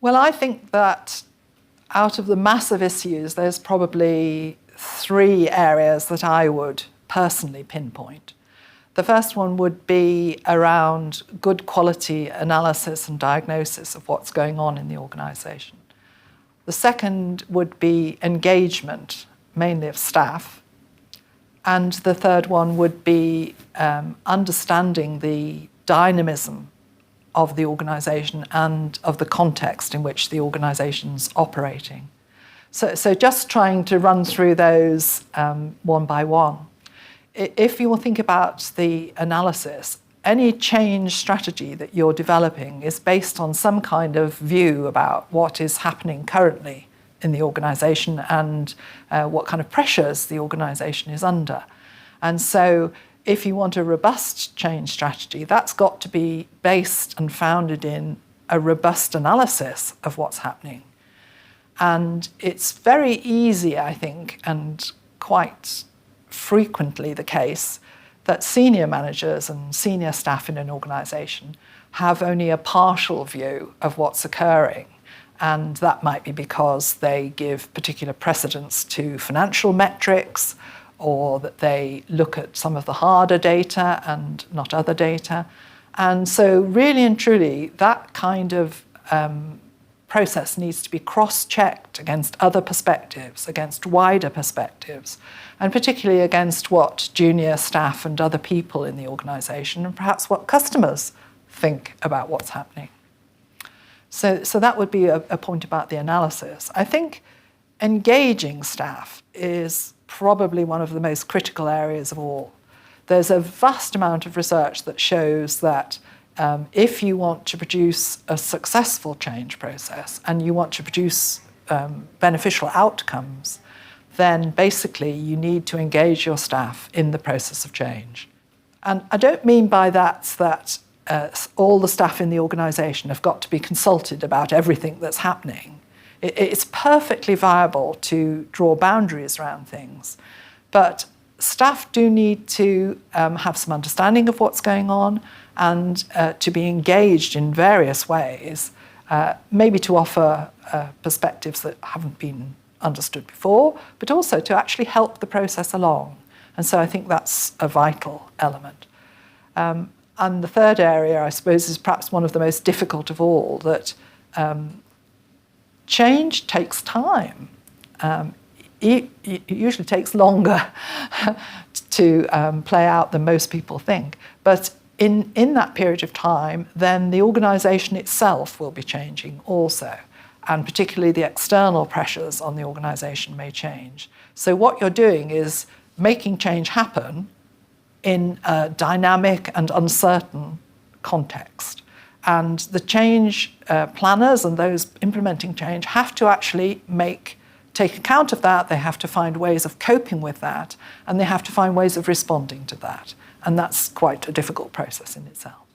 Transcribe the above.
Well, I think that out of the massive issues, there's probably three areas that I would personally pinpoint. The first one would be around good quality analysis and diagnosis of what's going on in the organisation. The second would be engagement, mainly of staff. And the third one would be understanding the dynamism of the organisation and of the context in which the organisation's operating. So just trying to run through those one by one. If you will think about the analysis, any change strategy that you're developing is based on some kind of view about what is happening currently in the organisation and what kind of pressures the organisation is under. And so if you want a robust change strategy, that's got to be based and founded in a robust analysis of what's happening. And it's very easy, I think, and quite frequently the case, that senior managers and senior staff in an organisation have only a partial view of what's occurring. And that might be because they give particular precedence to financial metrics, or that they look at some of the harder data and not other data. And so really and truly, that kind of process needs to be cross-checked against other perspectives, against wider perspectives, and particularly against what junior staff and other people in the organisation, and perhaps what customers think about what's happening. So that would be a point about the analysis. I think engaging staff is probably one of the most critical areas of all. There's a vast amount of research that shows that if you want to produce a successful change process and you want to produce beneficial outcomes, then basically you need to engage your staff in the process of change. And I don't mean by that all the staff in the organisation have got to be consulted about everything that's happening. It's perfectly viable to draw boundaries around things, but staff do need to have some understanding of what's going on and to be engaged in various ways, maybe to offer perspectives that haven't been understood before, but also to actually help the process along. And so I think that's a vital element. And the third area, I suppose, is perhaps one of the most difficult of all, that change takes time. It usually takes longer to play out than most people think. But in that period of time, then the organisation itself will be changing also. And particularly the external pressures on the organisation may change. So what you're doing is making change happen in a dynamic and uncertain context. And the change planners and those implementing change have to actually take account of that. They have to find ways of coping with that, and they have to find ways of responding to that. And that's quite a difficult process in itself.